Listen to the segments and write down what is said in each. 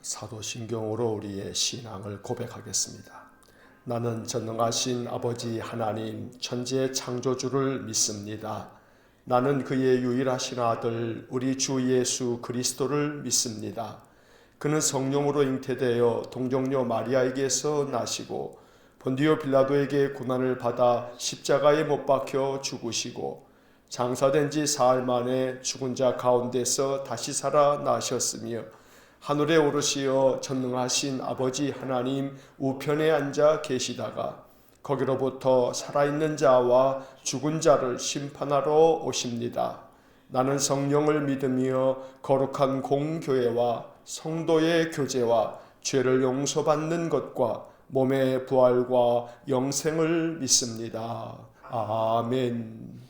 사도신경으로 우리의 신앙을 고백하겠습니다. 나는 전능하신 아버지 하나님 천지의 창조주를 믿습니다. 나는 그의 유일하신 아들 우리 주 예수 그리스도를 믿습니다. 그는 성령으로 잉태되어 동정녀 마리아에게서 나시고 본디오 빌라도에게 고난을 받아 십자가에 못 박혀 죽으시고 장사된 지 사흘 만에 죽은 자 가운데서 다시 살아나셨으며 하늘에 오르시어 전능하신 아버지 하나님 우편에 앉아 계시다가 거기로부터 살아있는 자와 죽은 자를 심판하러 오십니다. 나는 성령을 믿으며 거룩한 공교회와 성도의 교제와 죄를 용서받는 것과 몸의 부활과 영생을 믿습니다. 아멘.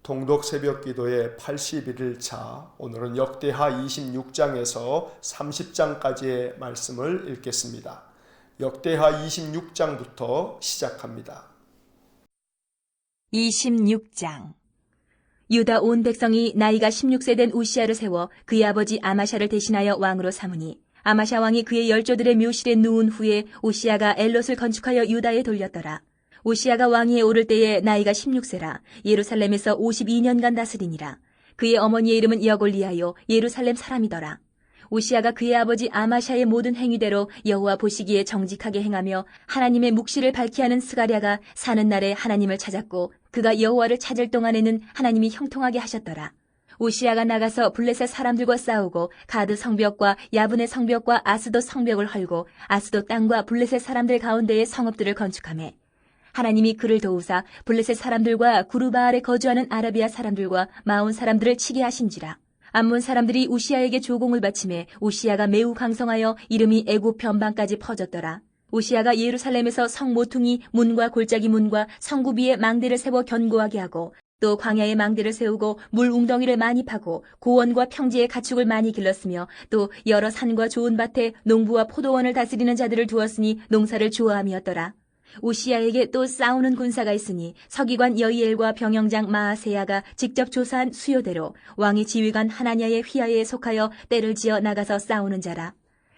통독 새벽 기도의 81일차, 오늘은 역대하 26장에서 30장까지의 말씀을 읽겠습니다. 역대하 26장부터 시작합니다. 26장. 유다 온 백성이 나이가 16세 된 우시야를 세워 그의 아버지 아마샤를 대신하여 왕으로 삼으니 아마샤 왕이 그의 열조들의 묘실에 누운 후에 우시야가 엘롯을 건축하여 유다에 돌렸더라. 우시야가 왕위에 오를 때에 나이가 16세라 예루살렘에서 52년간 다스리니라. 그의 어머니의 이름은 여골리아요 예루살렘 사람이더라. 우시야가 그의 아버지 아마샤의 모든 행위대로 여호와 보시기에 정직하게 행하며 하나님의 묵시를 밝히 하는 스가랴가 사는 날에 하나님을 찾았고 그가 여호와를 찾을 동안에는 하나님이 형통하게 하셨더라. 우시야가 나가서 블레셋 사람들과 싸우고 가드 성벽과 야분의 성벽과 아스돗 성벽을 헐고 아스돗 땅과 블레셋 사람들 가운데에 성읍들을 건축하며 하나님이 그를 도우사 블레셋 사람들과 구르바알에 거주하는 아라비아 사람들과 마온 사람들을 치게 하신지라. 암몬 사람들이 우시야에게 조공을 바치매 우시야가 매우 강성하여 이름이 애굽 변방까지 퍼졌더라. 우시야가 예루살렘에서 성 모퉁이 문과 골짜기 문과 성구비에 망대를 세워 견고하게 하고 또 광야에 망대를 세우고 물 웅덩이를 많이 파고 고원과 평지에 가축을 많이 길렀으며 또 여러 산과 좋은 밭에 농부와 포도원을 다스리는 자들을 두었으니 농사를 좋아함이었더라. 우시야에게 또 싸우는 군사가 있으니 서기관 여이엘과 병영장 마아세야가 직접 조사한 수요대로 왕의 지휘관 하나냐의 휘하에 속하여 떼를 지어 나가서 싸우는 자라.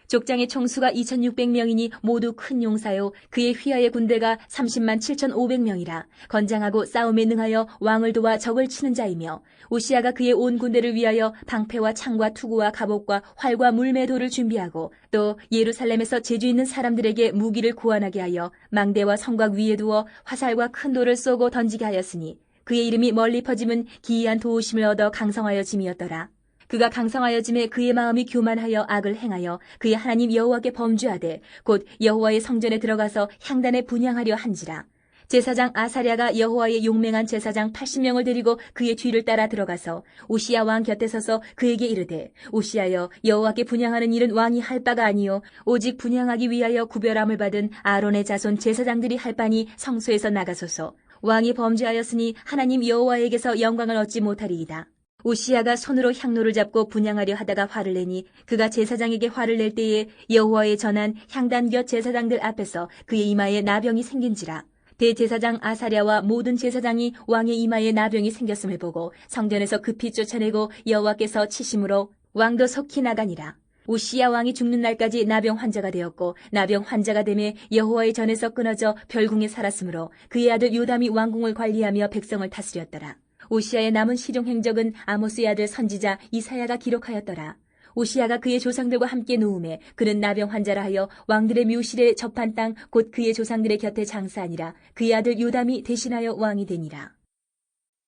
족장의 총수가 2600명이니 모두 큰 용사요 그의 휘하의 군대가 30만 7500명이라 건장하고 싸움에 능하여 왕을 도와 적을 치는 자이며 우시야가 그의 온 군대를 위하여 방패와 창과 투구와 갑옷과 활과 물매도를 준비하고 또 예루살렘에서 재주 있는 사람들에게 무기를 고안하게 하여 망대와 성곽 위에 두어 화살과 큰 돌을 쏘고 던지게 하였으니 그의 이름이 멀리 퍼짐은 기이한 도우심을 얻어 강성하여 짐이었더라. 그가 강성하여 짐에 그의 마음이 교만하여 악을 행하여 그의 하나님 여호와께 범죄하되 곧 여호와의 성전에 들어가서 향단에 분향하려 한지라. 제사장 아사랴가 여호와의 용맹한 제사장 80명을 데리고 그의 뒤를 따라 들어가서 우시야 왕 곁에 서서 그에게 이르되 우시야여 여호와께 분향하는 일은 왕이 할 바가 아니요 오직 분향하기 위하여 구별함을 받은 아론의 자손 제사장들이 할 바니 성소에서 나가소서. 왕이 범죄하였으니 하나님 여호와에게서 영광을 얻지 못하리이다. 우시야가 손으로 향로를 잡고 분향하려 하다가 화를 내니 그가 제사장에게 화를 낼 때에 여호와의 전한 향단 곁 제사장들 앞에서 그의 이마에 나병이 생긴지라. 대제사장 아사랴와 모든 제사장이 왕의 이마에 나병이 생겼음을 보고 성전에서 급히 쫓아내고 여호와께서 치심으로 왕도 속히 나가니라. 우시야 왕이 죽는 날까지 나병 환자가 되었고 나병 환자가 되매 여호와의 전에서 끊어져 별궁에 살았으므로 그의 아들 요담이 왕궁을 관리하며 백성을 다스렸더라. 우시야의 남은 실용 행적은 아모스의 아들 선지자 이사야가 기록하였더라. 우시야가 그의 조상들과 함께 누움에 그는 나병 환자라 하여 왕들의 묘실에 접한 땅 곧 그의 조상들의 곁에 장사하니라. 그의 아들 요담이 대신하여 왕이 되니라.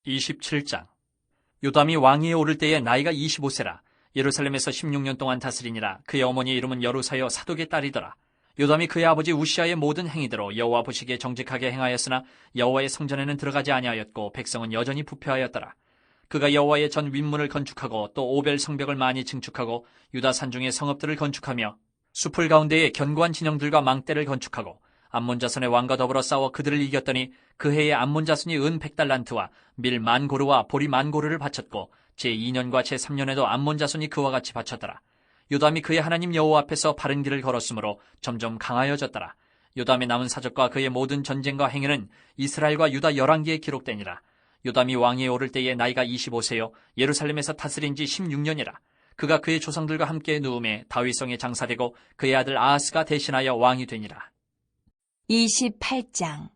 27장. 요담이 왕위에 오를 때에 나이가 25세라 예루살렘에서 16년 동안 다스리니라. 그의 어머니의 이름은 여루사여 사독의 딸이더라. 요담이 그의 아버지 우시야의 모든 행위대로 여호와 보시기에 정직하게 행하였으나 여호와의 성전에는 들어가지 아니하였고 백성은 여전히 부패하였더라. 그가 여호와의 전 윗문을 건축하고 또 오벨 성벽을 많이 증축하고 유다 산중의 성읍들을 건축하며 숲을 가운데에 견고한 진영들과 망대를 건축하고 암몬 자손의 왕과 더불어 싸워 그들을 이겼더니 그 해에 암몬 자손이 은 100달란트와 밀 10,000고르와 보리 10,000고르를 바쳤고 제2년과 제3년에도 암몬 자손이 그와 같이 바쳤더라. 요담이 그의 하나님 여호와 앞에서 바른 길을 걸었으므로 점점 강하여졌더라. 요담의 남은 사적과 그의 모든 전쟁과 행위는 이스라엘과 유다 열왕기에 기록되니라. 요담이 왕위에 오를 때에 나이가 25세요 예루살렘에서 다스린 지 16년이라. 그가 그의 조상들과 함께 누움에 다윗성에 장사되고 그의 아들 아하스가 대신하여 왕이 되니라. 28장.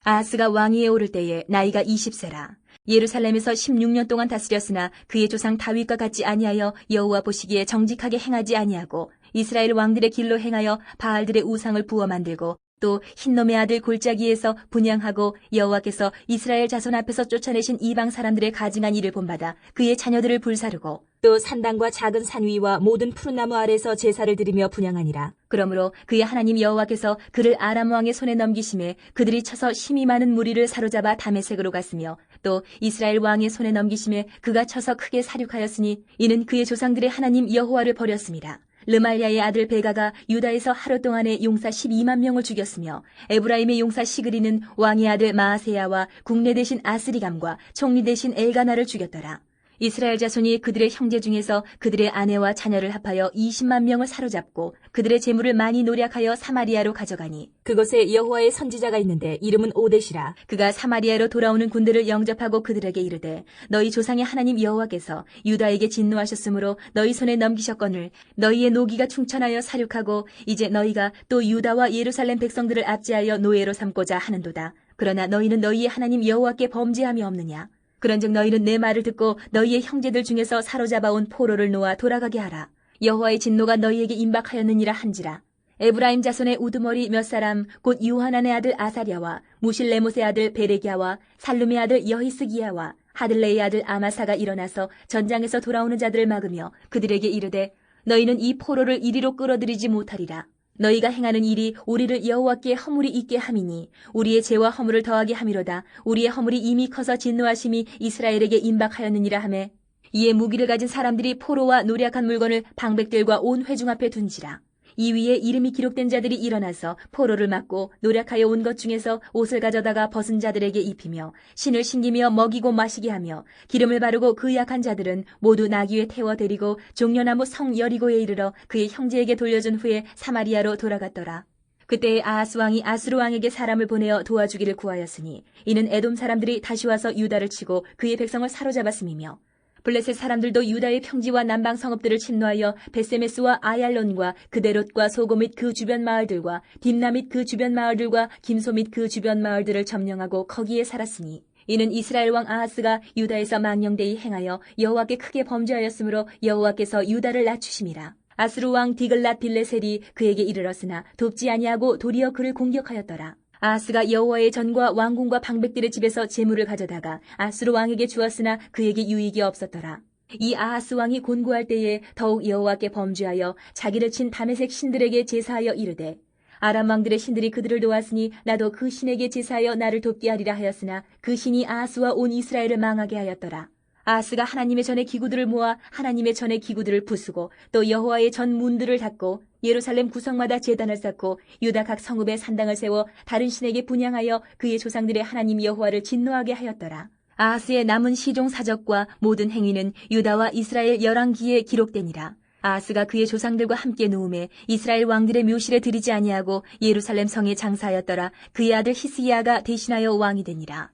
아하스가 왕위에 오를 때에 나이가 20세라. 예루살렘에서 16년 동안 다스렸으나 그의 조상 다윗과 같지 아니하여 여호와 보시기에 정직하게 행하지 아니하고 이스라엘 왕들의 길로 행하여 바알들의 우상을 부어 만들고 또 흰놈의 아들 골짜기에서 분향하고 여호와께서 이스라엘 자손 앞에서 쫓아내신 이방 사람들의 가증한 일을 본받아 그의 자녀들을 불사르고 또 산당과 작은 산 위와 모든 푸른 나무 아래서 제사를 드리며 분향하니라. 그러므로 그의 하나님 여호와께서 그를 아람 왕의 손에 넘기심에 그들이 쳐서 심히 많은 무리를 사로잡아 다메섹으로 갔으며 또 이스라엘 왕의 손에 넘기심에 그가 쳐서 크게 사륙하였으니 이는 그의 조상들의 하나님 여호와를 버렸습니다. 르말야의 아들 베가가 유다에서 하루 동안에 용사 12만 명을 죽였으며 에브라임의 용사 시그리는 왕의 아들 마아세야와 국내 대신 아스리감과 총리 대신 엘가나를 죽였더라. 이스라엘 자손이 그들의 형제 중에서 그들의 아내와 자녀를 합하여 20만 명을 사로잡고 그들의 재물을 많이 노략하여 사마리아로 가져가니 그곳에 여호와의 선지자가 있는데 이름은 오뎃이라. 그가 사마리아로 돌아오는 군대를 영접하고 그들에게 이르되 너희 조상의 하나님 여호와께서 유다에게 진노하셨으므로 너희 손에 넘기셨거늘 너희의 노기가 충천하여 사륙하고 이제 너희가 또 유다와 예루살렘 백성들을 압제하여 노예로 삼고자 하는도다. 그러나 너희는 너희의 하나님 여호와께 범죄함이 없느냐? 그런즉 너희는 내 말을 듣고 너희의 형제들 중에서 사로잡아온 포로를 놓아 돌아가게 하라. 여호와의 진노가 너희에게 임박하였느니라 한지라. 에브라임 자손의 우두머리 몇 사람 곧 유하난의 아들 아사랴와 무실레못의 아들 베레기야와 살룸의 아들 여히스기야와 하들레의 아들 아마사가 일어나서 전장에서 돌아오는 자들을 막으며 그들에게 이르되 너희는 이 포로를 이리로 끌어들이지 못하리라. 너희가 행하는 일이 우리를 여호와께 허물이 있게 함이니 우리의 죄와 허물을 더하게 함이로다. 우리의 허물이 이미 커서 진노하심이 이스라엘에게 임박하였느니라 하매 이에 무기를 가진 사람들이 포로와 노략한 물건을 방백들과 온 회중 앞에 둔지라. 이 위에 이름이 기록된 자들이 일어나서 포로를 막고 노략하여 온 것 중에서 옷을 가져다가 벗은 자들에게 입히며 신을 신기며 먹이고 마시게 하며 기름을 바르고 그 약한 자들은 모두 나귀에 태워 데리고 종려나무 성 여리고에 이르러 그의 형제에게 돌려준 후에 사마리아로 돌아갔더라. 그때 아하스 왕이 아수르 왕에게 사람을 보내어 도와주기를 구하였으니 이는 에돔 사람들이 다시 와서 유다를 치고 그의 백성을 사로잡았음이며 블레셋 사람들도 유다의 평지와 남방 성읍들을 침노하여 베세메스와 아얄론과 그데롯과 소고 및 그 주변 마을들과 딥나 및 그 주변 마을들과 김소 및 그 주변 마을들을 점령하고 거기에 살았으니 이는 이스라엘 왕 아하스가 유다에서 망령되이 행하여 여호와께 크게 범죄하였으므로 여호와께서 유다를 낮추심이라. 아스루 왕 디글랏 빌레셀이 그에게 이르렀으나 돕지 아니하고 도리어 그를 공격하였더라. 아하스가 여호와의 전과 왕궁과 방백들의 집에서 재물을 가져다가 아수르 왕에게 주었으나 그에게 유익이 없었더라. 이 아하스 왕이 곤고할 때에 더욱 여호와께 범죄하여 자기를 친 다메섹 신들에게 제사하여 이르되 아람 왕들의 신들이 그들을 도왔으니 나도 그 신에게 제사하여 나를 돕게 하리라 하였으나 그 신이 아하스와 온 이스라엘을 망하게 하였더라. 아하스가 하나님의 전의 기구들을 모아 하나님의 전의 기구들을 부수고 또 여호와의 전 문들을 닫고 예루살렘 구성마다 제단을 쌓고 유다 각 성읍에 산당을 세워 다른 신에게 분향하여 그의 조상들의 하나님 여호와를 진노하게 하였더라. 아하스의 남은 시종 사적과 모든 행위는 유다와 이스라엘 열왕기에 기록되니라. 아하스가 그의 조상들과 함께 누움에 이스라엘 왕들의 묘실에 들이지 아니하고 예루살렘 성에 장사하였더라. 그의 아들 히스기야가 대신하여 왕이 되니라.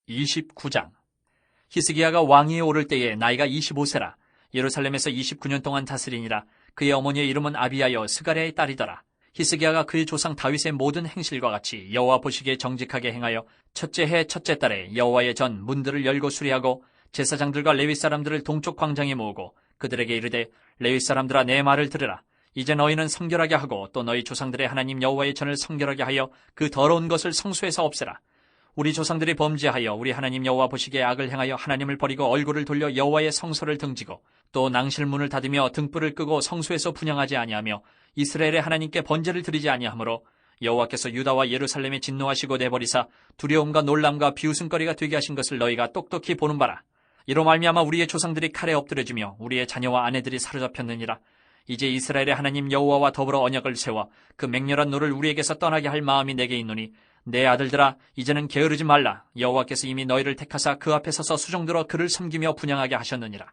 29장. 히스기야가 왕위에 오를 때에 나이가 25세라. 예루살렘에서 29년 동안 다스리니라. 그의 어머니의 이름은 아비야여 스가랴의 딸이더라. 히스기야가 그의 조상 다윗의 모든 행실과 같이 여호와 보시기에 정직하게 행하여 첫째 해 첫째 달에 여호와의 전 문들을 열고 수리하고 제사장들과 레위 사람들을 동쪽 광장에 모으고 그들에게 이르되 레위 사람들아 내 말을 들으라. 이제 너희는 성결하게 하고 또 너희 조상들의 하나님 여호와의 전을 성결하게 하여 그 더러운 것을 성소에서 없애라. 우리 조상들이 범죄하여 우리 하나님 여호와 보시기에 악을 행하여 하나님을 버리고 얼굴을 돌려 여호와의 성소를 등지고 또 낭실문을 닫으며 등불을 끄고 성소에서 분향하지 아니하며 이스라엘의 하나님께 번제를 드리지 아니하므로 여호와께서 유다와 예루살렘에 진노하시고 내버리사 두려움과 놀람과 비웃음거리가 되게 하신 것을 너희가 똑똑히 보는 바라. 이로 말미암아 우리의 조상들이 칼에 엎드려지며 우리의 자녀와 아내들이 사로잡혔느니라. 이제 이스라엘의 하나님 여호와와 더불어 언약을 세워 그 맹렬한 노를 우리에게서 떠나게 할 마음이 내게 있노니 내 아들들아 이제는 게으르지 말라. 여호와께서 이미 너희를 택하사 그 앞에 서서 수종들어 그를 섬기며 분향하게 하셨느니라.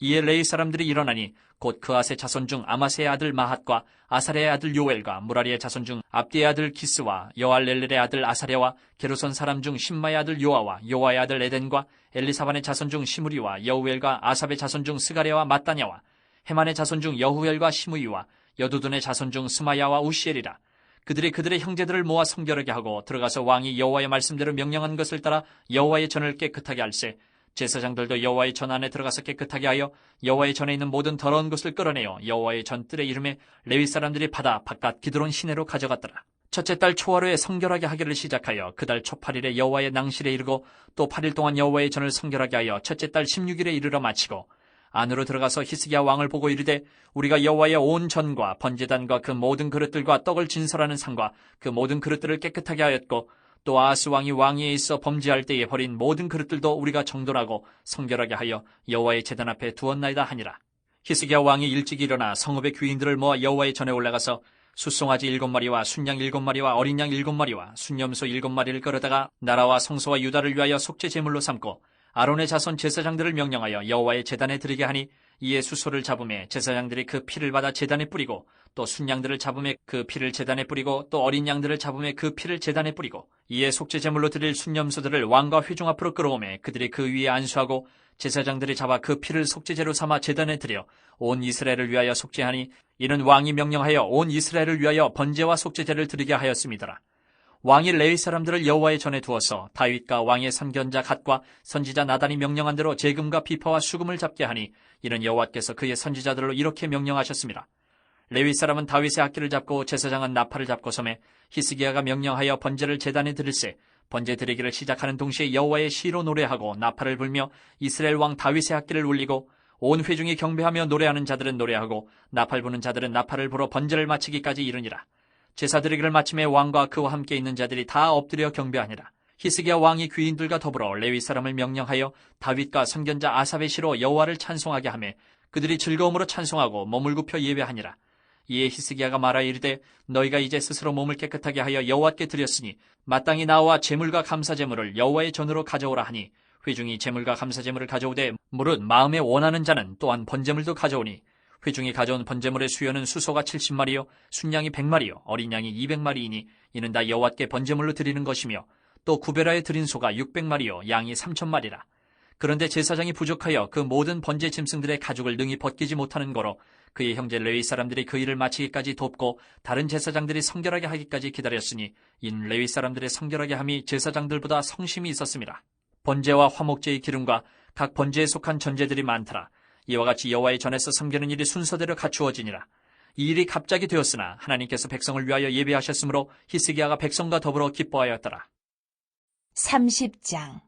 이에 레위 사람들이 일어나니 곧 그앗의 자손 중 아마세의 아들 마핫과 아사랴의 아들 요엘과 무라리의 자손 중 압디의 아들 기스와 여알렐렐의 아들 아사랴와 게르손 사람 중 심마의 아들 요아와 요아의 아들 에덴과 엘리사반의 자손 중 시므리와 여우엘과 아삽의 자손 중 스가랴와 마따냐와 헤만의 자손 중 여후엘과 시므이와 여두둔의 자손 중 스마야와 우시엘이라. 그들의 형제들을 모아 성결하게 하고 들어가서 왕이 여호와의 말씀대로 명령한 것을 따라 여호와의 전을 깨끗하게 할세. 제사장들도 여호와의 전 안에 들어가서 깨끗하게 하여 여호와의 전에 있는 모든 더러운 것을 끌어내어 여호와의 전 뜰의 이름에 레위 사람들이 받아 바깥 기드론 시내로 가져갔더라. 첫째 달 초하루에 성결하게 하기를 시작하여 그 달 초 8일에 여호와의 낭실에 이르고 또 8일 동안 여호와의 전을 성결하게 하여 첫째 달 16일에 이르러 마치고 안으로 들어가서 히스기야 왕을 보고 이르되 우리가 여호와의 온 전과 번제단과 그 모든 그릇들과 떡을 진설하는 상과 그 모든 그릇들을 깨끗하게 하였고 또 아하스 왕이 왕위에 있어 범죄할 때에 버린 모든 그릇들도 우리가 정돈하고 성결하게 하여 여호와의 제단 앞에 두었나이다 하니라. 히스기야 왕이 일찍 일어나 성읍의 귀인들을 모아 여호와의 전에 올라가서 숫송아지 7마리와 순양 7마리와 어린 양 7마리와 순염소 7마리를 끌어다가 나라와 성소와 유다를 위하여 속죄 제물로 삼고 아론의 자손 제사장들을 명령하여 여호와의 제단에 드리게 하니 이에 수소를 잡음에 제사장들이 그 피를 받아 제단에 뿌리고 또 순양들을 잡음에 그 피를 제단에 뿌리고 또 어린 양들을 잡음에 그 피를 제단에 뿌리고 이에 속죄 제물로 드릴 순염소들을 왕과 회중 앞으로 끌어오매 그들이 그 위에 안수하고 제사장들이 잡아 그 피를 속죄제로 삼아 제단에 드려 온 이스라엘을 위하여 속죄하니 이는 왕이 명령하여 온 이스라엘을 위하여 번제와 속죄제를 드리게 하였음이더라. 왕이 레위 사람들을 여호와의 전에 두어서 다윗과 왕의 선견자 갓과 선지자 나단이 명령한 대로 재금과 비파와 수금을 잡게 하니 이는 여호와께서 그의 선지자들로 이렇게 명령하셨습니다. 레위 사람은 다윗의 악기를 잡고 제사장은 나팔을 잡고 섬에 히스기야가 명령하여 번제를 제단에 드릴세. 번제 드리기를 시작하는 동시에 여호와의 시로 노래하고 나팔을 불며 이스라엘 왕 다윗의 악기를 울리고 온 회중이 경배하며 노래하는 자들은 노래하고 나팔 부는 자들은 나팔을 불어 번제를 마치기까지 이르니라. 제사 드리기를 마침에 왕과 그와 함께 있는 자들이 다 엎드려 경배하니라. 히스기야 왕이 귀인들과 더불어 레위 사람을 명령하여 다윗과 선견자 아삽의 시로 여호와를 찬송하게 하매 그들이 즐거움으로 찬송하고 몸을 굽혀 예배하니라. 이에 히스기야가 말하여 이르되 너희가 이제 스스로 몸을 깨끗하게 하여 여호와께 드렸으니 마땅히 나와 제물과 감사제물을 여호와의 전으로 가져오라 하니 회중이 제물과 감사제물을 가져오되 무릇 마음에 원하는 자는 또한 번제물도 가져오니 회중이 가져온 번제물의 수요는 수소가 70마리요 순양이 100마리요 어린 양이 200마리이니 이는 다 여호와께 번제물로 드리는 것이며 또 구별하여 드린 소가 600마리요 양이 3,000마리라. 그런데 제사장이 부족하여 그 모든 번제 짐승들의 가죽을 능히 벗기지 못하는 거로 그의 형제 레위 사람들이 그 일을 마치기까지 돕고 다른 제사장들이 성결하게 하기까지 기다렸으니 이는 레위 사람들의 성결하게 함이 제사장들보다 성심이 있었습니다. 번제와 화목제의 기름과 각 번제에 속한 전제들이 많더라. 이와 같이 여호와의 전에서 섬기는 일이 순서대로 갖추어지니라. 이 일이 갑자기 되었으나 하나님께서 백성을 위하여 예배하셨으므로 히스기야가 백성과 더불어 기뻐하였더라. 30장.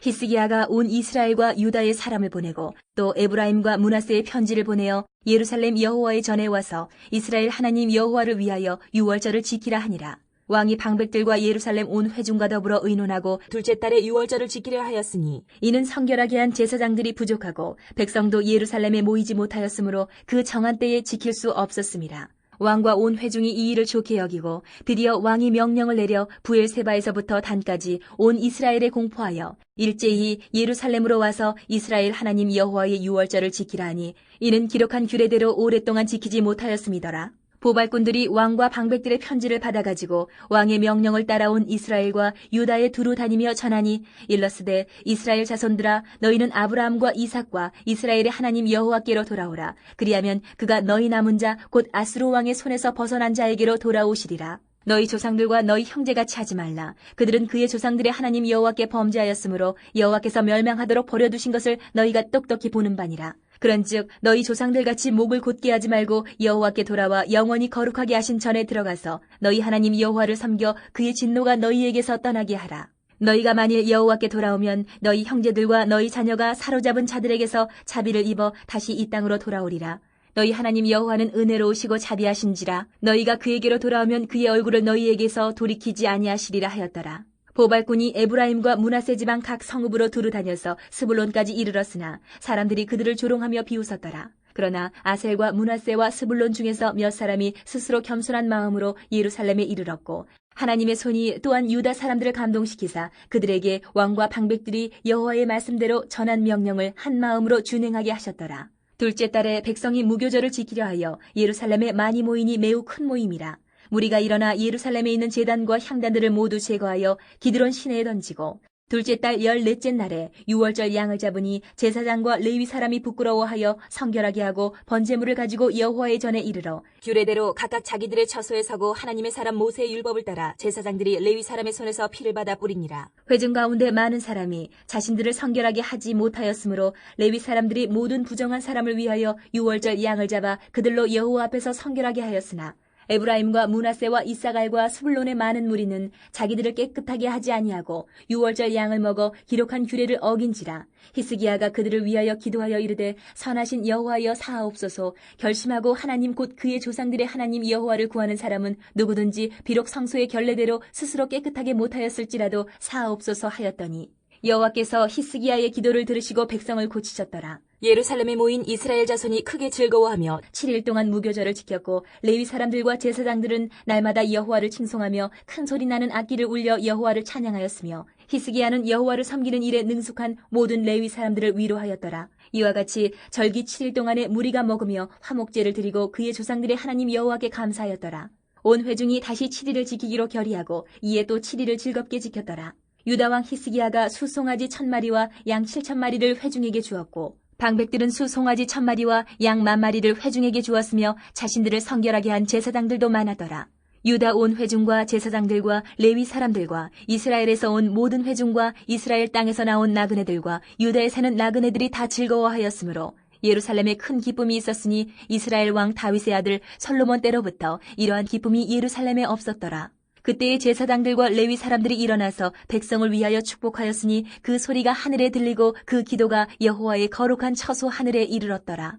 히스기야가 온 이스라엘과 유다의 사람을 보내고 또 에브라임과 므낫세의 편지를 보내어 예루살렘 여호와의 전에 와서 이스라엘 하나님 여호와를 위하여 유월절을 지키라 하니라. 왕이 방백들과 예루살렘 온 회중과 더불어 의논하고 둘째 달에 유월절을 지키려 하였으니 이는 성결하게 한 제사장들이 부족하고 백성도 예루살렘에 모이지 못하였으므로 그 정한 때에 지킬 수 없었습니다. 왕과 온 회중이 이 일을 좋게 여기고 드디어 왕이 명령을 내려 부엘세바에서부터 단까지 온 이스라엘에 공포하여 일제히 예루살렘으로 와서 이스라엘 하나님 여호와의 유월절을 지키라 하니 이는 기록한 규례대로 오랫동안 지키지 못하였음이더라. 보발꾼들이 왕과 방백들의 편지를 받아가지고 왕의 명령을 따라온 이스라엘과 유다에 두루 다니며 전하니 일러스되 이스라엘 자손들아 너희는 아브라함과 이삭과 이스라엘의 하나님 여호와께로 돌아오라. 그리하면 그가 너희 남은 자 곧 아스루 왕의 손에서 벗어난 자에게로 돌아오시리라. 너희 조상들과 너희 형제같이 하지 말라. 그들은 그의 조상들의 하나님 여호와께 범죄하였으므로 여호와께서 멸망하도록 버려두신 것을 너희가 똑똑히 보는 바니라. 그런즉 너희 조상들같이 목을 곧게 하지 말고 여호와께 돌아와 영원히 거룩하게 하신 전에 들어가서 너희 하나님 여호와를 섬겨 그의 진노가 너희에게서 떠나게 하라. 너희가 만일 여호와께 돌아오면 너희 형제들과 너희 자녀가 사로잡은 자들에게서 자비를 입어 다시 이 땅으로 돌아오리라. 너희 하나님 여호와는 은혜로우시고 자비하신지라. 너희가 그에게로 돌아오면 그의 얼굴을 너희에게서 돌이키지 아니하시리라 하였더라. 보발꾼이 에브라임과 므낫세 지방 각 성읍으로 두루 다녀서 스불론까지 이르렀으나 사람들이 그들을 조롱하며 비웃었더라. 그러나 아셀과 므낫세와 스불론 중에서 몇 사람이 스스로 겸손한 마음으로 예루살렘에 이르렀고 하나님의 손이 또한 유다 사람들을 감동시키사 그들에게 왕과 방백들이 여호와의 말씀대로 전한 명령을 한 마음으로 준행하게 하셨더라. 둘째 달에 백성이 무교절을 지키려 하여 예루살렘에 많이 모이니 매우 큰 모임이라. 무리가 일어나 예루살렘에 있는 제단과 향단들을 모두 제거하여 기드론 시내에 던지고 둘째 달 14째 날에 유월절 양을 잡으니 제사장과 레위 사람이 부끄러워하여 성결하게 하고 번제물을 가지고 여호와의 전에 이르러 규례대로 각각 자기들의 처소에 서고 하나님의 사람 모세의 율법을 따라 제사장들이 레위 사람의 손에서 피를 받아 뿌리니라. 회중 가운데 많은 사람이 자신들을 성결하게 하지 못하였으므로 레위 사람들이 모든 부정한 사람을 위하여 유월절 양을 잡아 그들로 여호와 앞에서 성결하게 하였으나 에브라임과 므낫세와 이사갈과 스불론의 많은 무리는 자기들을 깨끗하게 하지 아니하고 유월절 양을 먹어 기록한 규례를 어긴지라. 히스기야가 그들을 위하여 기도하여 이르되 선하신 여호와여 사하옵소서. 결심하고 하나님 곧 그의 조상들의 하나님 여호와를 구하는 사람은 누구든지 비록 성소의 결례대로 스스로 깨끗하게 못하였을지라도 사하옵소서 하였더니 여호와께서 히스기야의 기도를 들으시고 백성을 고치셨더라. 예루살렘에 모인 이스라엘 자손이 크게 즐거워하며 7일 동안 무교절을 지켰고 레위 사람들과 제사장들은 날마다 여호와를 칭송하며 큰 소리 나는 악기를 울려 여호와를 찬양하였으며 히스기야는 여호와를 섬기는 일에 능숙한 모든 레위 사람들을 위로하였더라. 이와 같이 절기 7일 동안에 무리가 먹으며 화목제를 드리고 그의 조상들의 하나님 여호와께 감사하였더라. 온 회중이 다시 7일을 지키기로 결의하고 이에 또 7일을 즐겁게 지켰더라. 유다왕 히스기야가 수송아지 1000마리와 양 7000마리를 회중에게 주었고 방백들은 수송아지 1000마리와 양 10,000마리를 회중에게 주었으며 자신들을 성결하게 한 제사장들도 많았더라. 유다 온 회중과 제사장들과 레위 사람들과 이스라엘에서 온 모든 회중과 이스라엘 땅에서 나온 나그네들과 유다에 사는 나그네들이 다 즐거워하였으므로 예루살렘에 큰 기쁨이 있었으니 이스라엘 왕 다윗의 아들 솔로몬 때로부터 이러한 기쁨이 예루살렘에 없었더라. 그때의 제사장들과 레위 사람들이 일어나서 백성을 위하여 축복하였으니 그 소리가 하늘에 들리고 그 기도가 여호와의 거룩한 처소 하늘에 이르렀더라.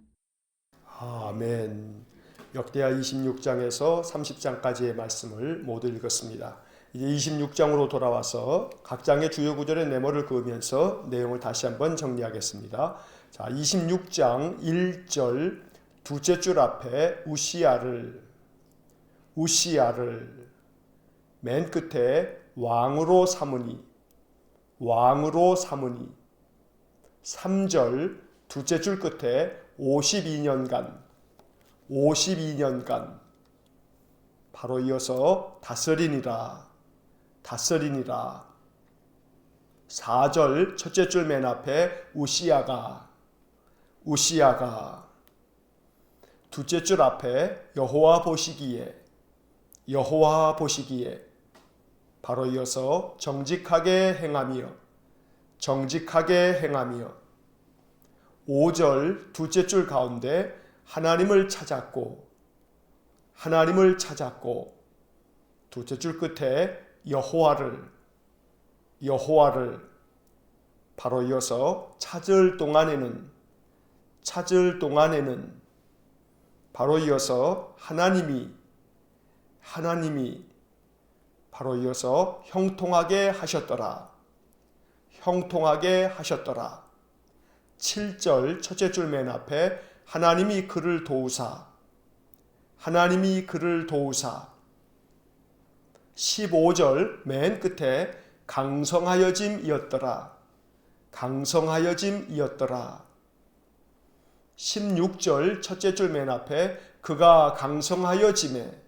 아멘. 역대하 26장에서 30장까지의 말씀을 모두 읽었습니다. 이제 26장으로 돌아와서 각 장의 주요 구절의 네모를 그으면서 내용을 다시 한번 정리하겠습니다. 자, 26장 1절 두째 줄 앞에 우시야를 맨 끝에 왕으로 삼으니 3절 둘째 줄 끝에 52년간 바로 이어서 다스리니라 4절 첫째 줄 맨 앞에 우시야가 둘째 줄 앞에 여호와 보시기에 바로 이어서 정직하게 행하며 5절 둘째 줄 가운데 하나님을 찾았고 둘째 줄 끝에 여호와를 바로 이어서 찾을 동안에는 바로 이어서 하나님이 바로 이어서 형통하게 하셨더라. 7절 첫째 줄 맨 앞에 하나님이 그를 도우사 15절 맨 끝에 강성하여짐이었더라. 16절 첫째 줄 맨 앞에 그가 강성하여짐에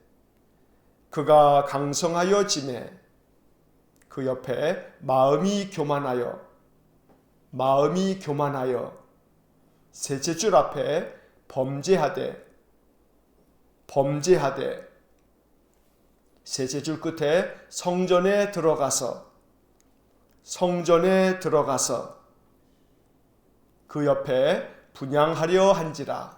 그 옆에 마음이 교만하여 셋째 줄 앞에 범죄하되 셋째 줄 끝에 성전에 들어가서 그 옆에 분향하려 한지라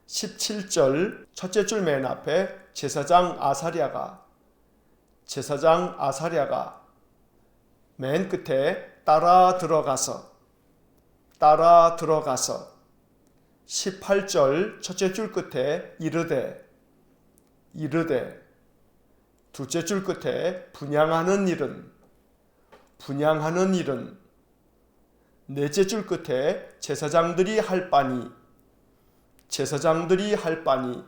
17절 첫째 줄 맨 앞에 제사장 아사랴가 맨 끝에 따라 들어가서 18절 첫째 줄 끝에 이르되 둘째 줄 끝에 분향하는 일은 넷째 줄 끝에 제사장들이 할 바니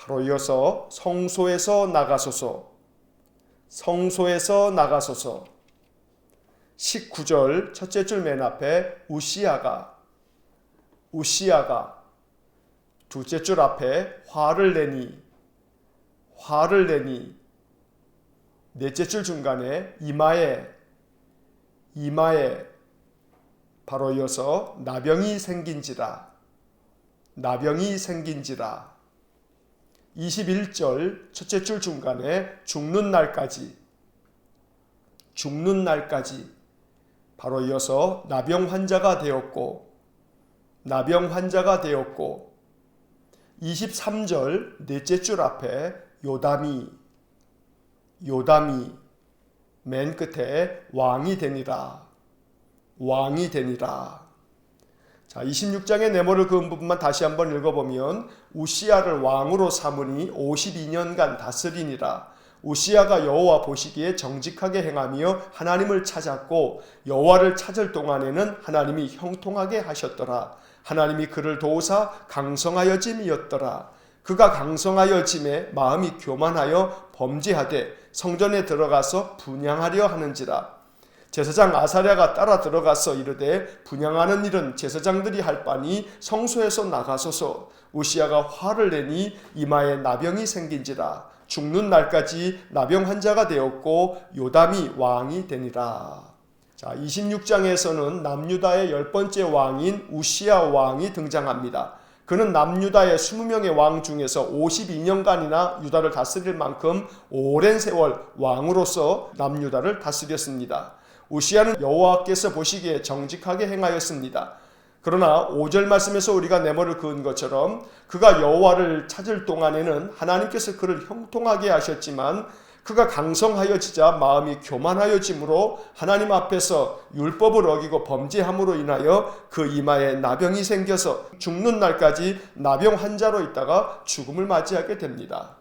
바로 이어서 성소에서 나가소서. 성소에서 나가소서. 19절 첫째 줄 맨 앞에 우시아가 둘째 줄 앞에 화를 내니 넷째 줄 중간에 이마에 바로 이어서 나병이 생긴지라 21절 첫째 줄 중간에 죽는 날까지 바로 이어서 나병 환자가 되었고 23절 넷째 줄 앞에 요담이 맨 끝에 왕이 되니라. 자, 26장의 네모를 그은 부분만 다시 한번 읽어보면 우시아를 왕으로 삼으니 52년간 다스리니라. 우시아가 여호와 보시기에 정직하게 행하며 하나님을 찾았고 여호와를 찾을 동안에는 하나님이 형통하게 하셨더라. 하나님이 그를 도우사 강성하여짐이었더라. 그가 강성하여짐에 마음이 교만하여 범죄하되 성전에 들어가서 분향하려 하는지라. 제사장 아사랴가 따라 들어가서 이르되 분향하는 일은 제사장들이 할 바니 성소에서 나가소서. 우시아가 화를 내니 이마에 나병이 생긴지라. 죽는 날까지 나병 환자가 되었고 요담이 왕이 되니라. 자, 26장에서는 남유다의 10번째 왕인 우시아 왕이 등장합니다. 그는 남유다의 20명의 왕 중에서 52년간이나 유다를 다스릴 만큼 오랜 세월 왕으로서 남유다를 다스렸습니다. 우시아는 여호와께서 보시기에 정직하게 행하였습니다. 그러나 5절 말씀에서 우리가 네모를 그은 것처럼 그가 여호와를 찾을 동안에는 하나님께서 그를 형통하게 하셨지만 그가 강성하여지자 마음이 교만하여짐으로 하나님 앞에서 율법을 어기고 범죄함으로 인하여 그 이마에 나병이 생겨서 죽는 날까지 나병 환자로 있다가 죽음을 맞이하게 됩니다.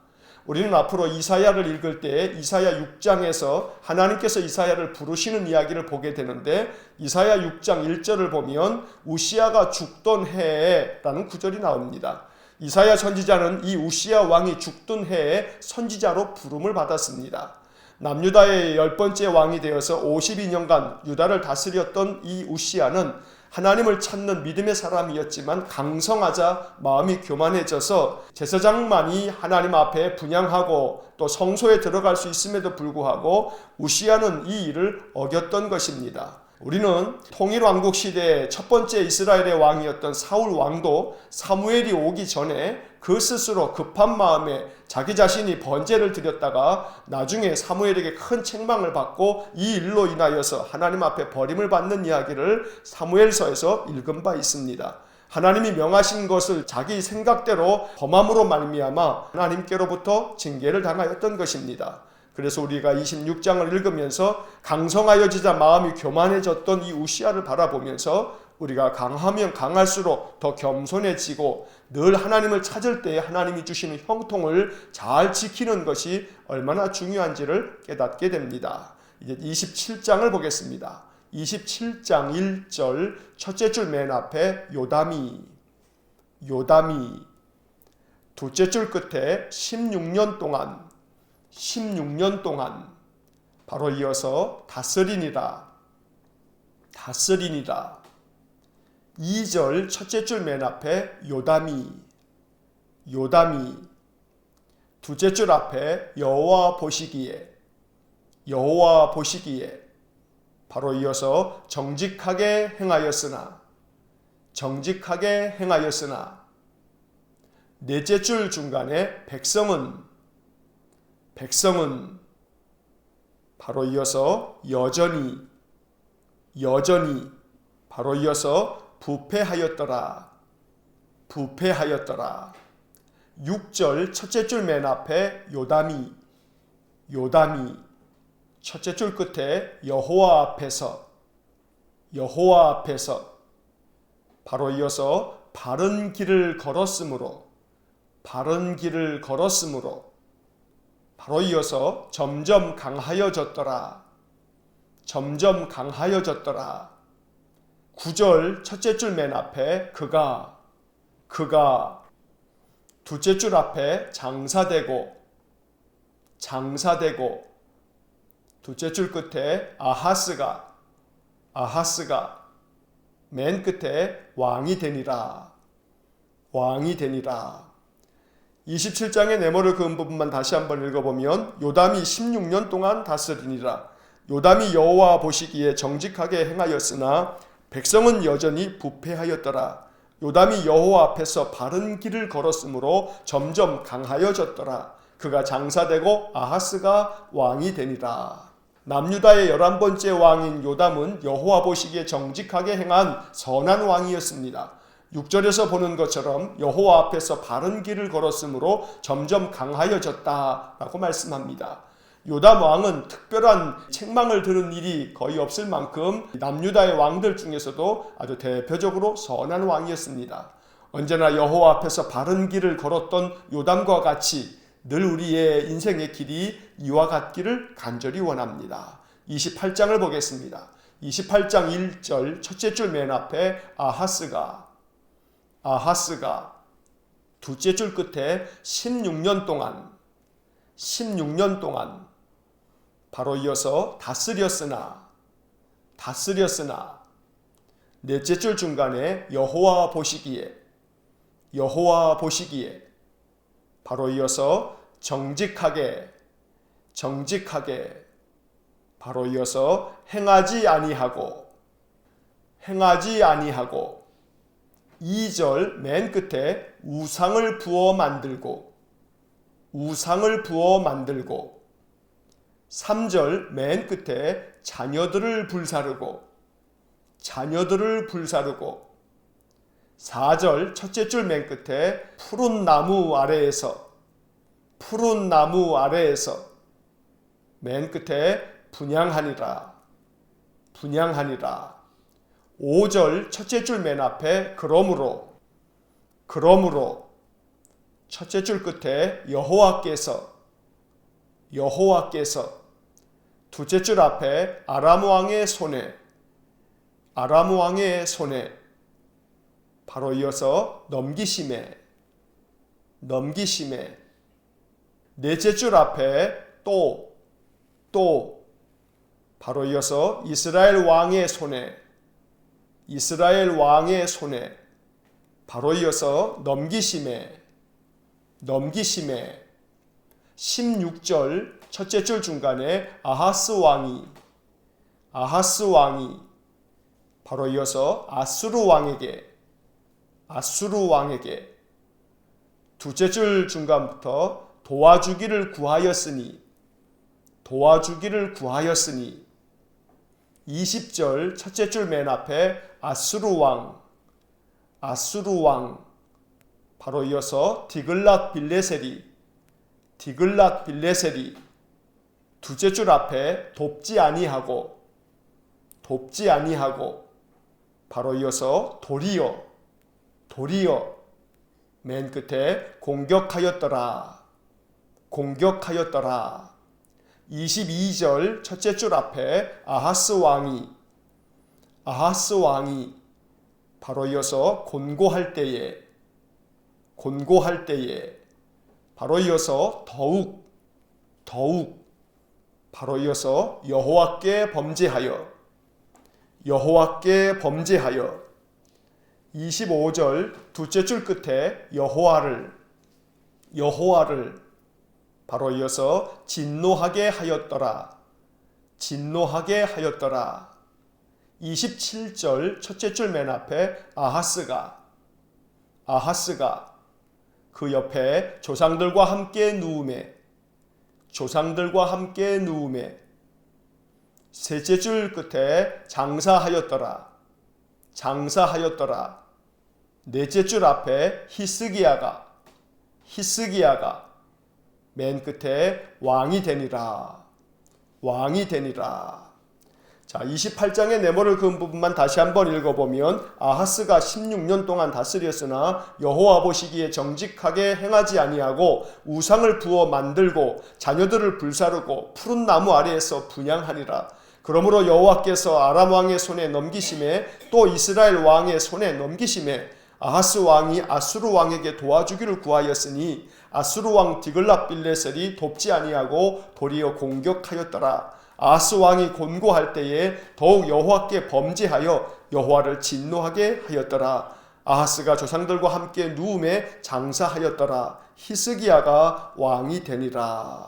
우리는 앞으로 이사야를 읽을 때 이사야 6장에서 하나님께서 이사야를 부르시는 이야기를 보게 되는데 이사야 6장 1절을 보면 우시아가 죽던 해에 라는 구절이 나옵니다. 이사야 선지자는 이 우시아 왕이 죽던 해에 선지자로 부름을 받았습니다. 남유다의 10번째 왕이 되어서 52년간 유다를 다스렸던 이 우시아는 하나님을 찾는 믿음의 사람이었지만 강성하자 마음이 교만해져서 제사장만이 하나님 앞에 분향하고 또 성소에 들어갈 수 있음에도 불구하고 우시아는 이 일을 어겼던 것입니다. 우리는 통일왕국 시대의 첫 번째 이스라엘의 왕이었던 사울 왕도 사무엘이 오기 전에 그 스스로 급한 마음에 자기 자신이 번제를 드렸다가 나중에 사무엘에게 큰 책망을 받고 이 일로 인하여서 하나님 앞에 버림을 받는 이야기를 사무엘서에서 읽은 바 있습니다. 하나님이 명하신 것을 자기 생각대로 범함으로 말미암아 하나님께로부터 징계를 당하였던 것입니다. 그래서 우리가 26장을 읽으면서 강성하여지자 마음이 교만해졌던 이 우시아를 바라보면서 우리가 강하면 강할수록 더 겸손해지고 늘 하나님을 찾을 때 하나님이 주시는 형통을 잘 지키는 것이 얼마나 중요한지를 깨닫게 됩니다. 이제 27장을 보겠습니다. 27장 1절 첫째 줄 맨 앞에 요담이 둘째 줄 끝에 16년 동안 바로 이어서 다스리니라 2절 첫째 줄 맨 앞에 요담이 둘째 줄 앞에 여호와 보시기에 바로 이어서 정직하게 행하였으나 넷째 줄 중간에 백성은 바로 이어서 여전히 바로 이어서 부패하였더라 6절 첫째 줄 맨 앞에 요담이 첫째 줄 끝에 여호와 앞에서 바로 이어서 바른 길을 걸었으므로 바로 이어서 점점 강하여졌더라 9절 첫째 줄 맨 앞에 그가 둘째 줄 앞에 장사되고 둘째 줄 끝에 아하스가 맨 끝에 왕이 되니라. 27장의 네모를 그은 부분만 다시 한번 읽어보면 요담이 16년 동안 다스리니라. 요담이 여호와 보시기에 정직하게 행하였으나 백성은 여전히 부패하였더라. 요담이 여호와 앞에서 바른 길을 걸었으므로 점점 강하여졌더라. 그가 장사되고 아하스가 왕이 되니라. 남유다의 11번째 왕인 요담은 여호와 보시기에 정직하게 행한 선한 왕이었습니다. 6절에서 보는 것처럼 여호와 앞에서 바른 길을 걸었으므로 점점 강하여졌다라고 말씀합니다. 요담 왕은 특별한 책망을 들은 일이 거의 없을 만큼 남유다의 왕들 중에서도 아주 대표적으로 선한 왕이었습니다. 언제나 여호와 앞에서 바른 길을 걸었던 요담과 같이 늘 우리의 인생의 길이 이와 같기를 간절히 원합니다. 28장을 보겠습니다. 28장 1절 첫째 줄 맨 앞에 아하스가 둘째 줄 끝에 16년 동안 바로 이어서 다스렸으나 넷째 줄 중간에 여호와 보시기에 바로 이어서 정직하게 바로 이어서 행하지 아니하고 2절 맨 끝에 우상을 부어 만들고 3절 맨 끝에 자녀들을 불사르고 4절 첫째 줄 맨 끝에 푸른 나무 아래에서 맨 끝에 분향하니라. 5절 첫째 줄 맨 앞에 그러므로 첫째 줄 끝에 여호와께서 둘째 줄 앞에 아람 왕의 손에 바로 이어서 넘기심에 넷째 줄 앞에 또 바로 이어서 이스라엘 왕의 손에 바로 이어서 넘기심에 16절 첫째 줄 중간에 아하스 왕이 바로 이어서 아수르 왕에게 둘째 줄 중간부터 도와주기를 구하였으니 20절 첫째 줄 맨 앞에 아수르 왕 바로 이어서 디글랏 빌레셀이 둘째 줄 앞에 돕지 아니하고 바로 이어서 도리어 맨 끝에 공격하였더라. 22절 첫째 줄 앞에 아하스 왕이 바로 이어서 곤고할 때에 바로 이어서 더욱 바로 이어서 여호와께 범죄하여 25절 둘째 줄 끝에 여호와를 바로 이어서 진노하게 하였더라. 27절 첫째 줄 맨 앞에 아하스가 그 옆에 조상들과 함께 누우매 셋째 줄 끝에 장사하였더라. 넷째 줄 앞에 히스기야가 맨 끝에 왕이 되니라. 자, 28장의 네모를 그은 부분만 다시 한번 읽어보면 아하스가 16년 동안 다스렸으나 여호와 보시기에 정직하게 행하지 아니하고 우상을 부어 만들고 자녀들을 불사르고 푸른 나무 아래에서 분향하니라. 그러므로 여호와께서 아람 왕의 손에 넘기심에 또 이스라엘 왕의 손에 넘기심에 아하스 왕이 아수르 왕에게 도와주기를 구하였으니 아수르 왕 디글랏빌레셀이 돕지 아니하고 도리어 공격하였더라. 아하스 왕이 곤고할 때에 더욱 여호와께 범죄하여 여호와를 진노하게 하였더라. 아하스가 조상들과 함께 누움에 장사하였더라. 히스기야가 왕이 되니라.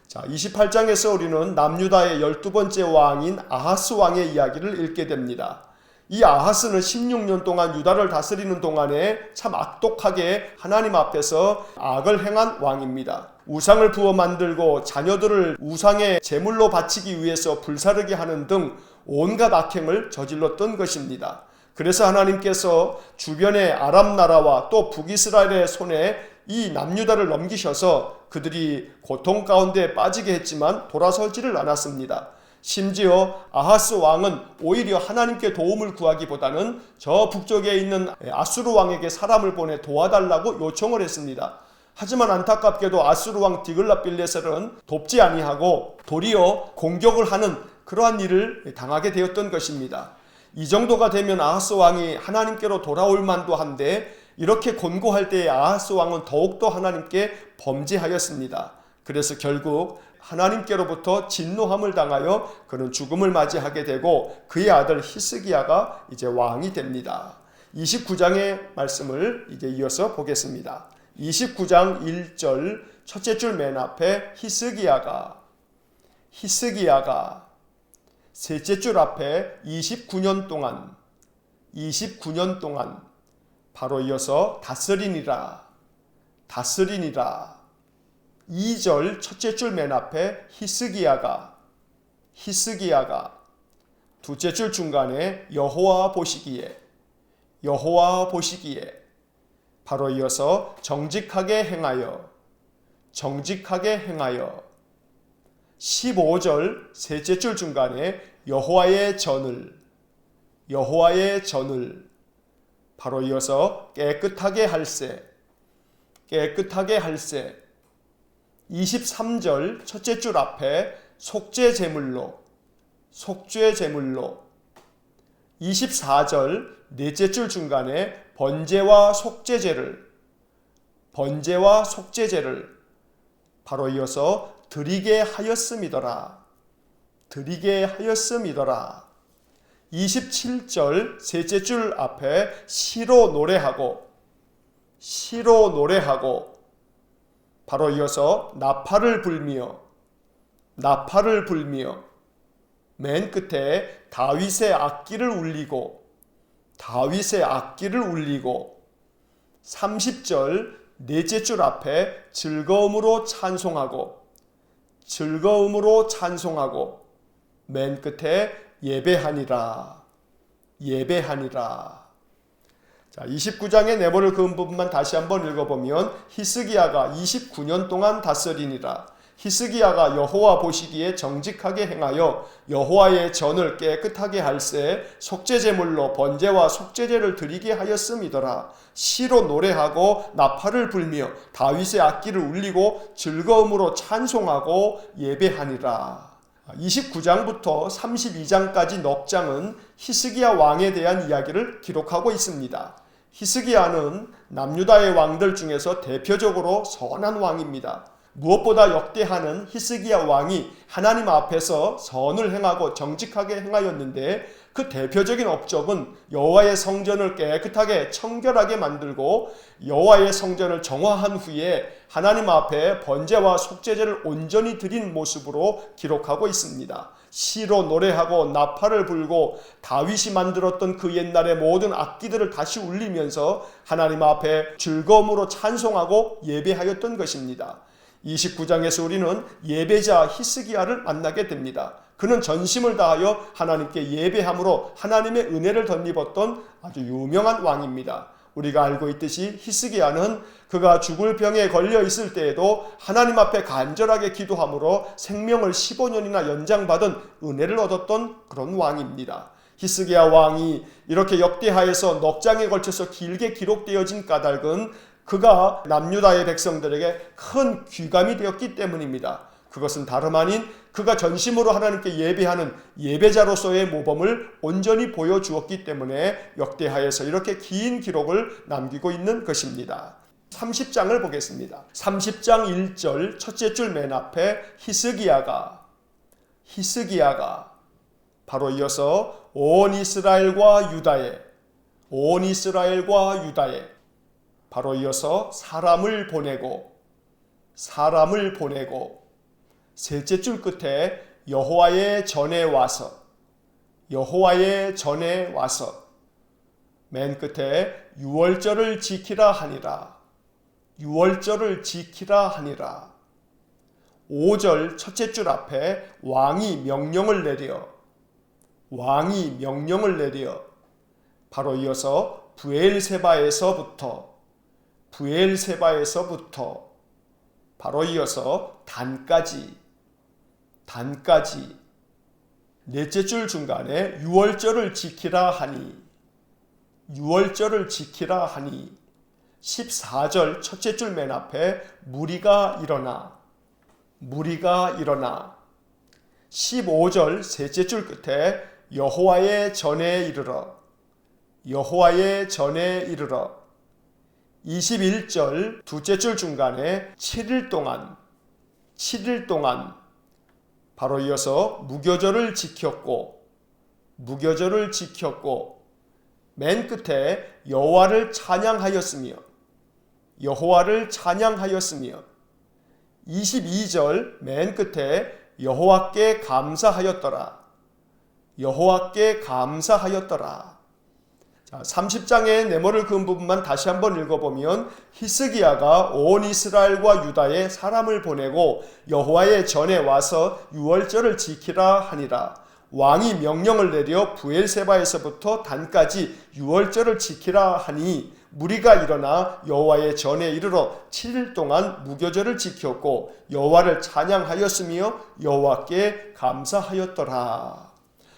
자, 28장에서 우리는 남유다의 12번째 왕인 아하스 왕의 이야기를 읽게 됩니다. 이 아하스는 16년 동안 유다를 다스리는 동안에 참 악독하게 하나님 앞에서 악을 행한 왕입니다. 우상을 부어 만들고 자녀들을 우상의 제물로 바치기 위해서 불사르게 하는 등 온갖 악행을 저질렀던 것입니다. 그래서 하나님께서 주변의 아람 나라와 또 북이스라엘의 손에 이 남유다를 넘기셔서 그들이 고통 가운데 빠지게 했지만 돌아서지를 않았습니다. 심지어 아하스 왕은 오히려 하나님께 도움을 구하기보다는 저 북쪽에 있는 아수르 왕에게 사람을 보내 도와달라고 요청을 했습니다. 하지만 안타깝게도 아수르 왕 디글랏빌레셀은 돕지 아니하고 도리어 공격을 하는 그러한 일을 당하게 되었던 것입니다. 이 정도가 되면 아하스 왕이 하나님께로 돌아올 만도 한데 이렇게 곤고할 때에 아하스 왕은 더욱더 하나님께 범죄하였습니다. 그래서 결국 하나님께로부터 진노함을 당하여 그는 죽음을 맞이하게 되고 그의 아들 히스기야가 이제 왕이 됩니다. 29장의 말씀을 이제 이어서 보겠습니다. 29장 1절 첫째 줄 맨 앞에 히스기야가 셋째 줄 앞에 29년 동안 바로 이어서 다스리니라 2절 첫째 줄 맨 앞에 히스기야가 둘째 줄 중간에 여호와 보시기에 바로 이어서 정직하게 행하여 15절 셋째 줄 중간에 여호와의 전을 바로 이어서 깨끗하게 할세 23절 첫째 줄 앞에 속죄 제물로 24절 넷째 줄 중간에 번제와 속죄제를 바로 이어서 드리게 하였음이더라 27절 셋째 줄 앞에 시로 노래하고 바로 이어서 나팔을 불며 맨 끝에 다윗의 악기를 울리고 30절 넷째 줄 앞에 즐거움으로 찬송하고 맨 끝에 예배하니라. 자, 29장의 네모를 그은 부분만 다시 한번 읽어보면 히스기야가 29년 동안 다스리니라. 히스기야가 여호와 보시기에 정직하게 행하여 여호와의 전을 깨끗하게 할세 속죄제물로 번제와 속죄제를 드리게 하였음이더라. 시로 노래하고 나팔을 불며 다윗의 악기를 울리고 즐거움으로 찬송하고 예배하니라. 29장부터 32장까지 넉 장은 히스기야 왕에 대한 이야기를 기록하고 있습니다. 히스기야는 남유다의 왕들 중에서 대표적으로 선한 왕입니다. 무엇보다 역대하는 히스기야 왕이 하나님 앞에서 선을 행하고 정직하게 행하였는데 그 대표적인 업적은 여호와의 성전을 깨끗하게 청결하게 만들고 여호와의 성전을 정화한 후에 하나님 앞에 번제와 속죄제를 온전히 드린 모습으로 기록하고 있습니다. 시로 노래하고 나팔을 불고 다윗이 만들었던 그 옛날의 모든 악기들을 다시 울리면서 하나님 앞에 즐거움으로 찬송하고 예배하였던 것입니다. 29장에서 우리는 예배자 히스기야를 만나게 됩니다. 그는 전심을 다하여 하나님께 예배함으로 하나님의 은혜를 덧입었던 아주 유명한 왕입니다. 우리가 알고 있듯이 히스기야는 그가 죽을 병에 걸려 있을 때에도 하나님 앞에 간절하게 기도함으로 생명을 15년이나 연장받은 은혜를 얻었던 그런 왕입니다. 히스기야 왕이 이렇게 역대하에서 넉 장에 걸쳐서 길게 기록되어진 까닭은 그가 남유다의 백성들에게 큰 귀감이 되었기 때문입니다. 그것은 다름 아닌 그가 전심으로 하나님께 예배하는 예배자로서의 모범을 온전히 보여주었기 때문에 역대하에서 이렇게 긴 기록을 남기고 있는 것입니다. 30장을 보겠습니다. 30장 1절 첫째 줄 맨 앞에 히스기야가 바로 이어서 온 이스라엘과 유다에 바로 이어서 사람을 보내고 셋째 줄 끝에 여호와의 전에 와서 맨 끝에 유월절을 지키라 하니라 5절 첫째 줄 앞에 왕이 명령을 내려 바로 이어서 부엘세바에서부터 바로 이어서 단까지 넷째 줄 중간에 유월절을 지키라 하니 14절 첫째 줄 맨 앞에 무리가 일어나 15절 셋째 줄 끝에 여호와의 전에 이르러 21절 둘째 줄 중간에 7일 동안 바로 이어서 무교절을 지켰고 맨 끝에 여호와를 찬양하였으며 22절 맨 끝에 여호와께 감사하였더라. 자, 30장의 네모를 그은 부분만 다시 한번 읽어보면 히스기야가 온 이스라엘과 유다에 사람을 보내고 여호와의 전에 와서 유월절을 지키라 하니라. 왕이 명령을 내려 부엘세바에서부터 단까지 유월절을 지키라 하니 무리가 일어나 여호와의 전에 이르러 7일 동안 무교절을 지켰고 여호와를 찬양하였으며 여호와께 감사하였더라.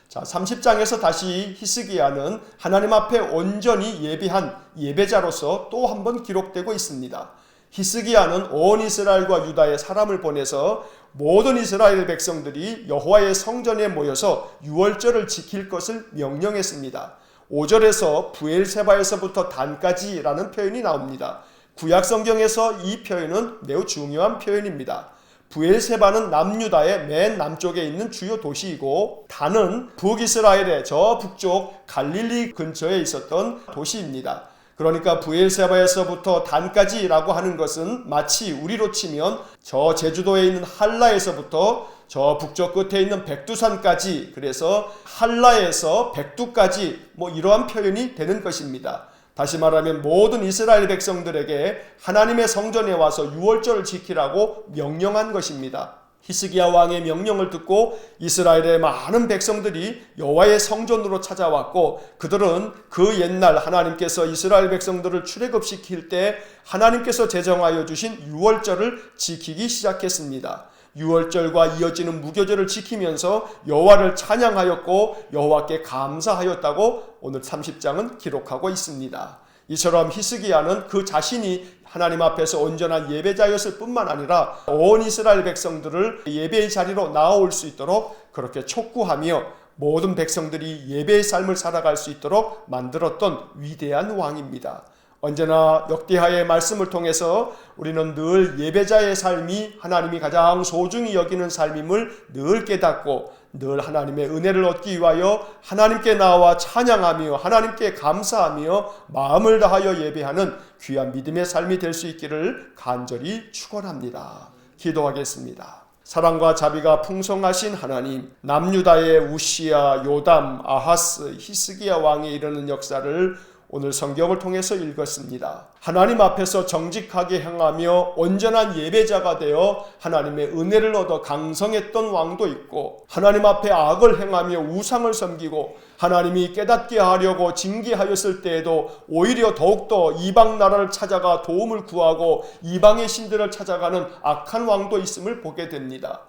자, 30장에서 다시 히스기야는 하나님 앞에 온전히 예배한 예배자로서 또 한 번 기록되고 있습니다. 히스기야는 온 이스라엘과 유다에 사람을 보내서 모든 이스라엘 백성들이 여호와의 성전에 모여서 유월절을 지킬 것을 명령했습니다. 5절에서 부엘세바에서부터 단까지라는 표현이 나옵니다. 구약 성경에서 이 표현은 매우 중요한 표현입니다. 부엘세바는 남유다의 맨 남쪽에 있는 주요 도시이고 단은 북이스라엘의 저 북쪽 갈릴리 근처에 있었던 도시입니다. 그러니까 부엘세바에서부터 단까지라고 하는 것은 마치 우리로 치면 저 제주도에 있는 한라에서부터 저 북쪽 끝에 있는 백두산까지, 그래서 한라에서 백두까지 이러한 표현이 되는 것입니다. 다시 말하면 모든 이스라엘 백성들에게 하나님의 성전에 와서 유월절을 지키라고 명령한 것입니다. 히스기야 왕의 명령을 듣고 이스라엘의 많은 백성들이 여호와의 성전으로 찾아왔고 그들은 그 옛날 하나님께서 이스라엘 백성들을 출애굽시킬 때 하나님께서 제정하여 주신 유월절을 지키기 시작했습니다. 유월절과 이어지는 무교절을 지키면서 여호와를 찬양하였고 여호와께 감사하였다고 오늘 30장은 기록하고 있습니다. 이처럼 히스기야는 그 자신이 하나님 앞에서 온전한 예배자였을 뿐만 아니라 온 이스라엘 백성들을 예배의 자리로 나아올 수 있도록 그렇게 촉구하며 모든 백성들이 예배의 삶을 살아갈 수 있도록 만들었던 위대한 왕입니다. 언제나 역대하의 말씀을 통해서 우리는 늘 예배자의 삶이 하나님이 가장 소중히 여기는 삶임을 늘 깨닫고 늘 하나님의 은혜를 얻기 위하여 하나님께 나와 찬양하며 하나님께 감사하며 마음을 다하여 예배하는 귀한 믿음의 삶이 될 수 있기를 간절히 축원합니다. 기도하겠습니다. 사랑과 자비가 풍성하신 하나님, 남유다의 우시야, 요담, 아하스, 히스기야 왕에 이르는 역사를 오늘 성경을 통해서 읽었습니다. 하나님 앞에서 정직하게 행하며 온전한 예배자가 되어 하나님의 은혜를 얻어 강성했던 왕도 있고 하나님 앞에 악을 행하며 우상을 섬기고 하나님이 깨닫게 하려고 징계하였을 때에도 오히려 더욱더 이방 나라를 찾아가 도움을 구하고 이방의 신들을 찾아가는 악한 왕도 있음을 보게 됩니다.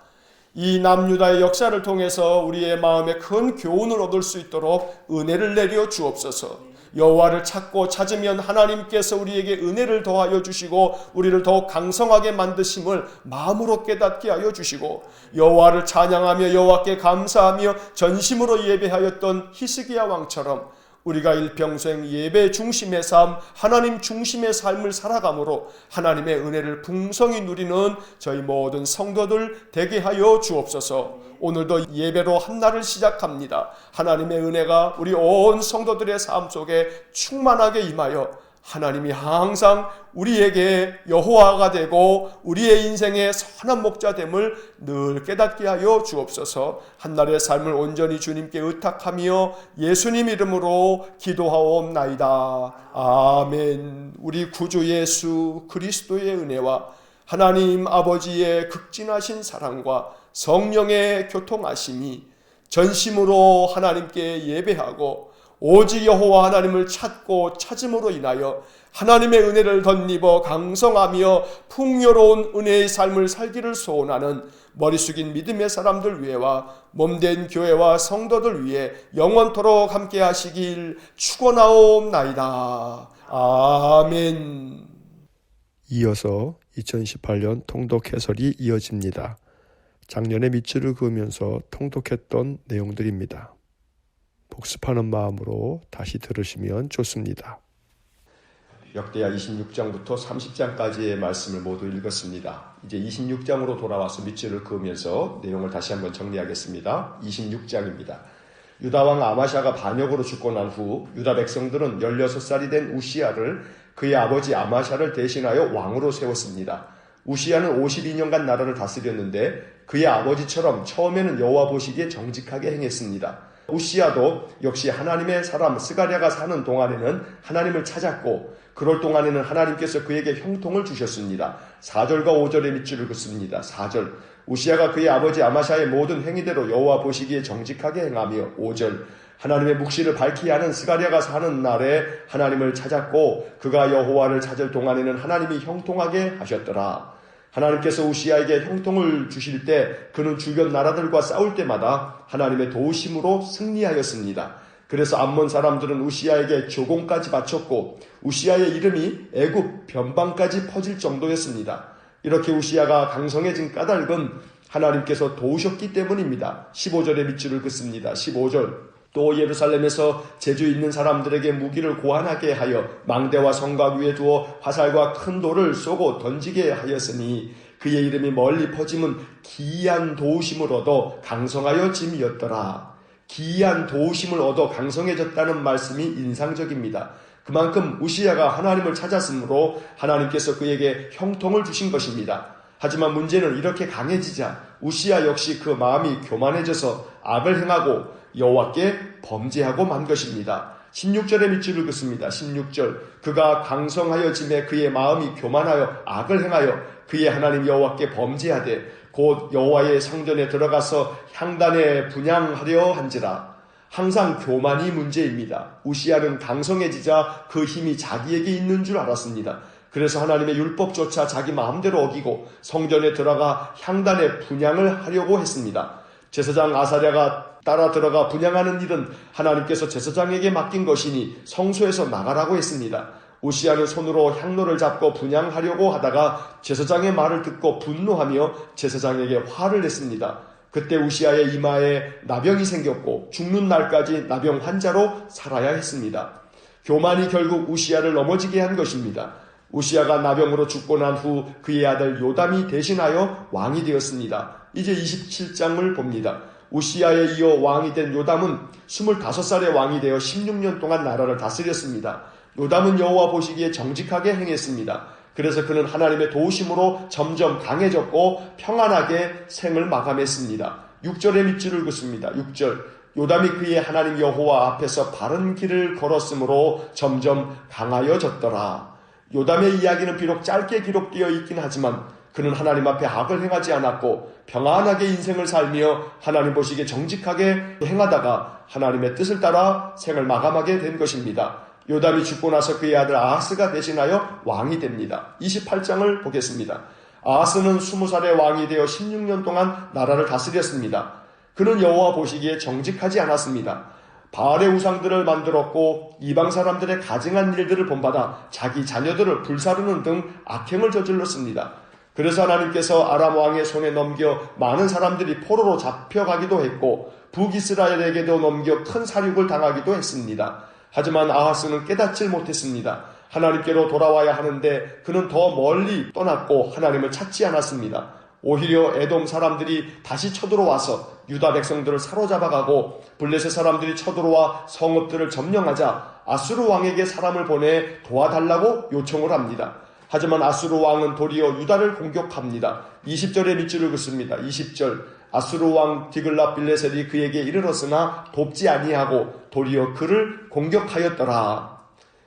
이 남유다의 역사를 통해서 우리의 마음에 큰 교훈을 얻을 수 있도록 은혜를 내려 주옵소서. 여호와를 찾고 찾으면 하나님께서 우리에게 은혜를 더하여 주시고 우리를 더욱 강성하게 만드심을 마음으로 깨닫게 하여 주시고 여호와를 찬양하며 여호와께 감사하며 전심으로 예배하였던 히스기야 왕처럼 우리가 일평생 예배 중심의 삶, 하나님 중심의 삶을 살아감으로 하나님의 은혜를 풍성히 누리는 저희 모든 성도들 되게 하여 주옵소서. 오늘도 예배로 한 날을 시작합니다. 하나님의 은혜가 우리 온 성도들의 삶 속에 충만하게 임하여 하나님이 항상 우리에게 여호와가 되고 우리의 인생의 선한 목자됨을 늘 깨닫게 하여 주옵소서. 한날의 삶을 온전히 주님께 의탁하며 예수님 이름으로 기도하옵나이다. 아멘. 우리 구주 예수 그리스도의 은혜와 하나님 아버지의 극진하신 사랑과 성령의 교통하심이 전심으로 하나님께 예배하고 오직 여호와 하나님을 찾고 찾음으로 인하여 하나님의 은혜를 덧입어 강성하며 풍요로운 은혜의 삶을 살기를 소원하는 머리 숙인 믿음의 사람들 위해와 몸된 교회와 성도들 위해 영원토록 함께 하시길 축원하옵나이다. 아멘. 이어서 2018년 통독 해설이 이어집니다. 작년에 밑줄을 그으면서 통독했던 내용들입니다. 복습하는 마음으로 다시 들으시면 좋습니다. 역대하 26장부터 30장까지의 말씀을 모두 읽었습니다. 이제 26장으로 돌아와서 밑줄을 그으면서 내용을 다시 한번 정리하겠습니다. 26장입니다. 유다왕 아마샤가 반역으로 죽고 난 후 유다 백성들은 16살이 된 우시야를 그의 아버지 아마샤를 대신하여 왕으로 세웠습니다. 우시야는 52년간 나라를 다스렸는데 그의 아버지처럼 처음에는 여호와 보시기에 정직하게 행했습니다. 우시야도 역시 하나님의 사람 스가랴가 사는 동안에는 하나님을 찾았고 그럴 동안에는 하나님께서 그에게 형통을 주셨습니다. 4절과 5절의 밑줄을 긋습니다. 4절 우시야가 그의 아버지 아마샤의 모든 행위대로 여호와 보시기에 정직하게 행하며 5절 하나님의 묵시를 밝히 하는 스가랴가 사는 날에 하나님을 찾았고 그가 여호와를 찾을 동안에는 하나님이 형통하게 하셨더라. 하나님께서 우시야에게 형통을 주실 때 그는 주변 나라들과 싸울 때마다 하나님의 도우심으로 승리하였습니다. 그래서 암몬 사람들은 우시야에게 조공까지 바쳤고 우시야의 이름이 애굽 변방까지 퍼질 정도였습니다. 이렇게 우시야가 강성해진 까닭은 하나님께서 도우셨기 때문입니다. 15절의 밑줄을 긋습니다. 15절 또 예루살렘에서 재주 있는 사람들에게 무기를 고안하게 하여 망대와 성곽 위에 두어 화살과 큰 돌을 쏘고 던지게 하였으니 그의 이름이 멀리 퍼짐은 기이한 도우심을 얻어 강성하여 짐이었더라. 기이한 도우심을 얻어 강성해졌다는 말씀이 인상적입니다. 그만큼 우시야가 하나님을 찾았으므로 하나님께서 그에게 형통을 주신 것입니다. 하지만 문제는 이렇게 강해지자 우시야 역시 그 마음이 교만해져서 악을 행하고 여호와께 범죄하고 만 것입니다. 16절의 밑줄을 긋습니다. 16절 그가 강성하여 짐에 그의 마음이 교만하여 악을 행하여 그의 하나님 여호와께 범죄하되 곧 여호와의 성전에 들어가서 향단에 분향하려 한지라. 항상 교만이 문제입니다. 우시야는 강성해지자 그 힘이 자기에게 있는 줄 알았습니다. 그래서 하나님의 율법조차 자기 마음대로 어기고 성전에 들어가 향단에 분향을 하려고 했습니다. 제사장 아사랴가 따라 들어가 분향하는 일은 하나님께서 제사장에게 맡긴 것이니 성소에서 나가라고 했습니다. 우시야는 손으로 향로를 잡고 분향하려고 하다가 제사장의 말을 듣고 분노하며 제사장에게 화를 냈습니다. 그때 우시야의 이마에 나병이 생겼고 죽는 날까지 나병 환자로 살아야 했습니다. 교만이 결국 우시야를 넘어지게 한 것입니다. 우시야가 나병으로 죽고 난 후 그의 아들 요담이 대신하여 왕이 되었습니다. 이제 27장을 봅니다. 우시야에 이어 왕이 된 요담은 25살의 왕이 되어 16년 동안 나라를 다스렸습니다. 요담은 여호와 보시기에 정직하게 행했습니다. 그래서 그는 하나님의 도우심으로 점점 강해졌고 평안하게 생을 마감했습니다. 6절의 밑줄을 긋습니다. 6절 요담이 그의 하나님 여호와 앞에서 바른 길을 걸었으므로 점점 강하여졌더라. 요담의 이야기는 비록 짧게 기록되어 있긴 하지만 그는 하나님 앞에 악을 행하지 않았고 평안하게 인생을 살며 하나님 보시기에 정직하게 행하다가 하나님의 뜻을 따라 생을 마감하게 된 것입니다. 요담이 죽고 나서 그의 아들 아하스가 대신하여 왕이 됩니다. 28장을 보겠습니다. 아하스는 20살의 왕이 되어 16년 동안 나라를 다스렸습니다. 그는 여호와 보시기에 정직하지 않았습니다. 바알의 우상들을 만들었고 이방 사람들의 가증한 일들을 본받아 자기 자녀들을 불사르는 등 악행을 저질렀습니다. 그래서 하나님께서 아람 왕의 손에 넘겨 많은 사람들이 포로로 잡혀가기도 했고 북이스라엘에게도 넘겨 큰 사륙을 당하기도 했습니다. 하지만 아하스는 깨닫질 못했습니다. 하나님께로 돌아와야 하는데 그는 더 멀리 떠났고 하나님을 찾지 않았습니다. 오히려 에돔 사람들이 다시 쳐들어와서 유다 백성들을 사로잡아가고 블레셋 사람들이 쳐들어와 성읍들을 점령하자 아수르 왕에게 사람을 보내 도와달라고 요청을 합니다. 하지만 아수르 왕은 도리어 유다를 공격합니다. 20절의 밑줄을 긋습니다. 20절 아수르 왕 디글랏빌레셀이 그에게 이르렀으나 돕지 아니하고 도리어 그를 공격하였더라.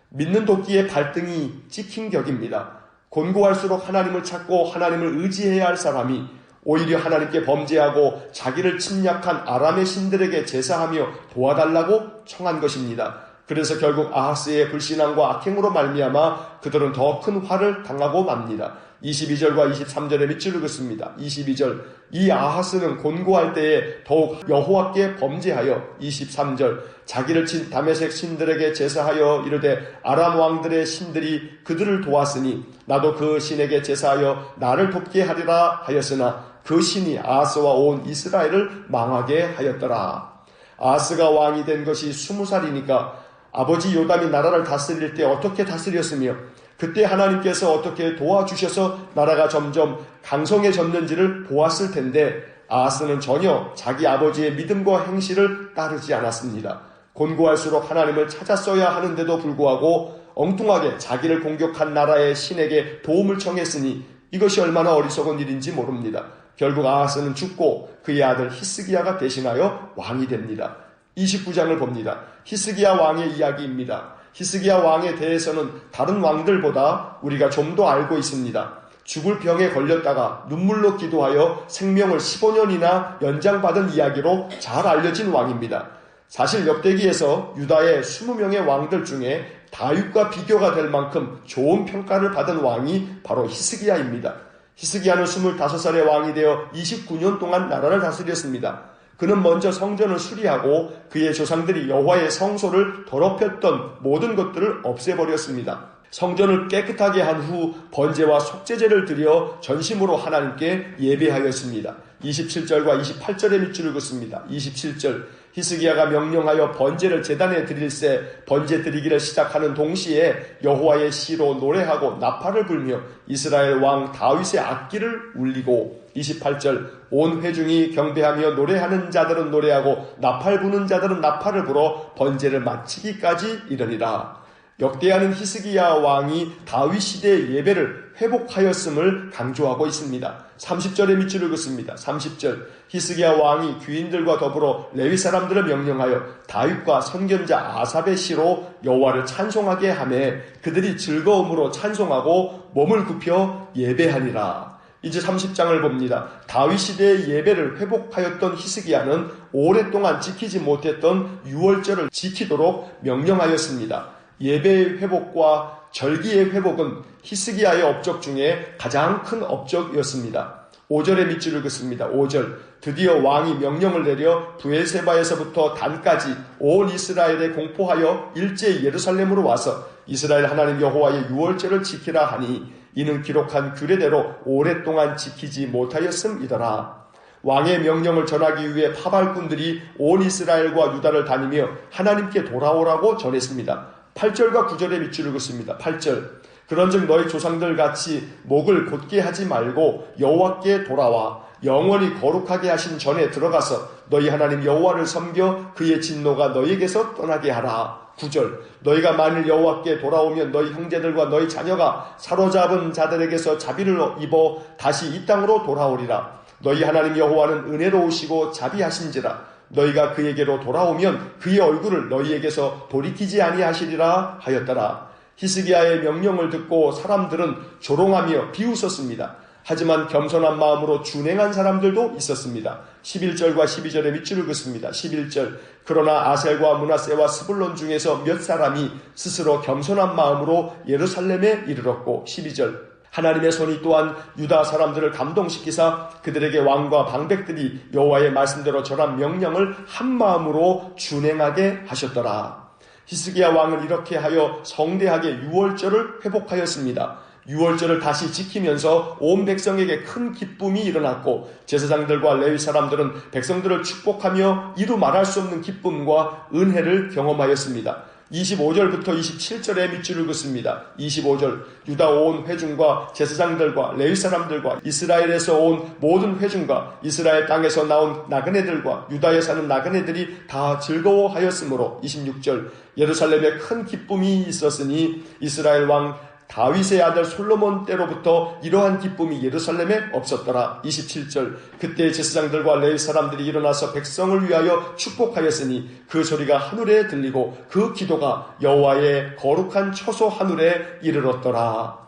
믿는 도끼의 발등이 찍힌 격입니다. 곤고할수록 하나님을 찾고 하나님을 의지해야 할 사람이 오히려 하나님께 범죄하고 자기를 침략한 아람의 신들에게 제사하며 도와달라고 청한 것입니다. 그래서 결국 아하스의 불신앙과 악행으로 말미암아 그들은 더 큰 화를 당하고 맙니다. 22절과 23절의 밑줄을 긋습니다. 22절 이 아하스는 곤고할 때에 더욱 여호와께 범죄하여 23절 자기를 친 다메섹 신들에게 제사하여 이르되 아람 왕들의 신들이 그들을 도왔으니 나도 그 신에게 제사하여 나를 돕게 하리라 하였으나 그 신이 아하스와 온 이스라엘을 망하게 하였더라. 아하스가 왕이 된 것이 20살이니까 아버지 요담이 나라를 다스릴 때 어떻게 다스렸으며 그때 하나님께서 어떻게 도와주셔서 나라가 점점 강성해졌는지를 보았을 텐데 아하스는 전혀 자기 아버지의 믿음과 행실을 따르지 않았습니다. 곤고할수록 하나님을 찾았어야 하는데도 불구하고 엉뚱하게 자기를 공격한 나라의 신에게 도움을 청했으니 이것이 얼마나 어리석은 일인지 모릅니다. 결국 아하스는 죽고 그의 아들 히스기야가 대신하여 왕이 됩니다. 29장을 봅니다. 히스기야 왕의 이야기입니다. 히스기야 왕에 대해서는 다른 왕들보다 우리가 좀 더 알고 있습니다. 죽을 병에 걸렸다가 눈물로 기도하여 생명을 15년이나 연장받은 이야기로 잘 알려진 왕입니다. 사실 역대기에서 유다의 20명의 왕들 중에 다윗과 비교가 될 만큼 좋은 평가를 받은 왕이 바로 히스기야입니다. 히스기야는 25살의 왕이 되어 29년 동안 나라를 다스렸습니다. 그는 먼저 성전을 수리하고 그의 조상들이 여호와의 성소를 더럽혔던 모든 것들을 없애버렸습니다. 성전을 깨끗하게 한 후 번제와 속죄제를 드려 전심으로 하나님께 예배하였습니다. 27절과 28절의 밑줄을 긋습니다. 27절 히스기야가 명령하여 번제를 제단에 드릴새 번제 드리기를 시작하는 동시에 여호와의 시로 노래하고 나팔을 불며 이스라엘 왕 다윗의 악기를 울리고 28절 온 회중이 경배하며 노래하는 자들은 노래하고 나팔 부는 자들은 나팔을 불어 번제를 마치기까지 이르니라. 역대하는 히스기야 왕이 다윗 시대의 예배를 회복하였음을 강조하고 있습니다. 30절의 밑줄을 긋습니다. 30절 히스기야 왕이 귀인들과 더불어 레위 사람들을 명령하여 다윗과 선견자 아삽의 시로 여호와를 찬송하게 하매 그들이 즐거움으로 찬송하고 몸을 굽혀 예배하니라. 이제 30장을 봅니다. 다윗 시대의 예배를 회복하였던 히스기야는 오랫동안 지키지 못했던 유월절을 지키도록 명령하였습니다. 예배의 회복과 절기의 회복은 히스기야의 업적 중에 가장 큰 업적이었습니다. 5절의 밑줄을 긋습니다. 5절 드디어 왕이 명령을 내려 브엘세바에서부터 단까지 온 이스라엘에 공포하여 일제히 예루살렘으로 와서 이스라엘 하나님 여호와의 유월절을 지키라 하니 이는 기록한 규례대로 오랫동안 지키지 못하였음이더라. 왕의 명령을 전하기 위해 파발꾼들이 온 이스라엘과 유다를 다니며 하나님께 돌아오라고 전했습니다. 8절과 9절의 밑줄을 긋습니다. 8절 그런즉 너희 조상들 같이 목을 곧게 하지 말고 여호와께 돌아와 영원히 거룩하게 하신 전에 들어가서 너희 하나님 여호와를 섬겨 그의 진노가 너희에게서 떠나게 하라. 9절 너희가 만일 여호와께 돌아오면 너희 형제들과 너희 자녀가 사로잡은 자들에게서 자비를 입어 다시 이 땅으로 돌아오리라. 너희 하나님 여호와는 은혜로우시고 자비하신지라. 너희가 그에게로 돌아오면 그의 얼굴을 너희에게서 돌이키지 아니하시리라 하였더라. 히스기야의 명령을 듣고 사람들은 조롱하며 비웃었습니다. 하지만 겸손한 마음으로 준행한 사람들도 있었습니다. 11절과 12절의 밑줄을 긋습니다. 11절 그러나 아셀과 므낫세와 스불론 중에서 몇 사람이 스스로 겸손한 마음으로 예루살렘에 이르렀고 12절 하나님의 손이 또한 유다 사람들을 감동시키사 그들에게 왕과 방백들이 여호와의 말씀대로 절한 명령을 한마음으로 준행하게 하셨더라. 히스기야 왕은 이렇게 하여 성대하게 유월절을 회복하였습니다. 유월절을 다시 지키면서 온 백성에게 큰 기쁨이 일어났고 제사장들과 레위 사람들은 백성들을 축복하며 이루 말할 수 없는 기쁨과 은혜를 경험하였습니다. 25절부터 27절의 밑줄을 긋습니다. 25절 유다 온 회중과 제사장들과 레위 사람들과 이스라엘에서 온 모든 회중과 이스라엘 땅에서 나온 나그네들과 유다에 사는 나그네들이 다 즐거워하였으므로 26절 예루살렘에 큰 기쁨이 있었으니 이스라엘 왕 다윗의 아들 솔로몬 때로부터 이러한 기쁨이 예루살렘에 없었더라. 27절 그때 제사장들과 레위 사람들이 일어나서 백성을 위하여 축복하였으니 그 소리가 하늘에 들리고 그 기도가 여호와의 거룩한 처소 하늘에 이르렀더라.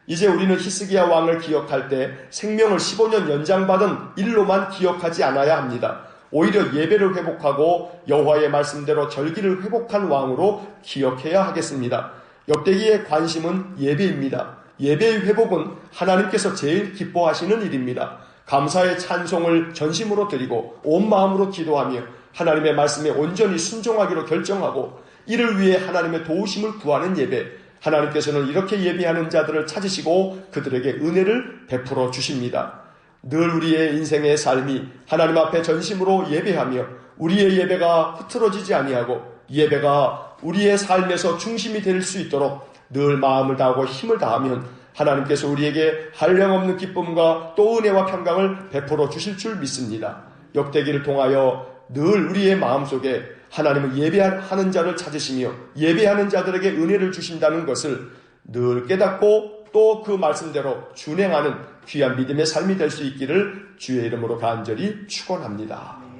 이제 우리는 히스기야 왕을 기억할 때 생명을 15년 연장받은 일로만 기억하지 않아야 합니다. 오히려 예배를 회복하고 여호와의 말씀대로 절기를 회복한 왕으로 기억해야 하겠습니다. 역대기의 관심은 예배입니다. 예배의 회복은 하나님께서 제일 기뻐하시는 일입니다. 감사의 찬송을 전심으로 드리고 온 마음으로 기도하며 하나님의 말씀에 온전히 순종하기로 결정하고 이를 위해 하나님의 도우심을 구하는 예배. 하나님께서는 이렇게 예배하는 자들을 찾으시고 그들에게 은혜를 베풀어 주십니다. 늘 우리의 인생의 삶이 하나님 앞에 전심으로 예배하며 우리의 예배가 흐트러지지 아니하고 예배가 우리의 삶에서 중심이 될 수 있도록 늘 마음을 다하고 힘을 다하면 하나님께서 우리에게 한량없는 기쁨과 또 은혜와 평강을 베풀어 주실 줄 믿습니다. 역대기를 통하여 늘 우리의 마음속에 하나님을 예배하는 자를 찾으시며 예배하는 자들에게 은혜를 주신다는 것을 늘 깨닫고 또 그 말씀대로 준행하는 귀한 믿음의 삶이 될 수 있기를 주의 이름으로 간절히 축원합니다.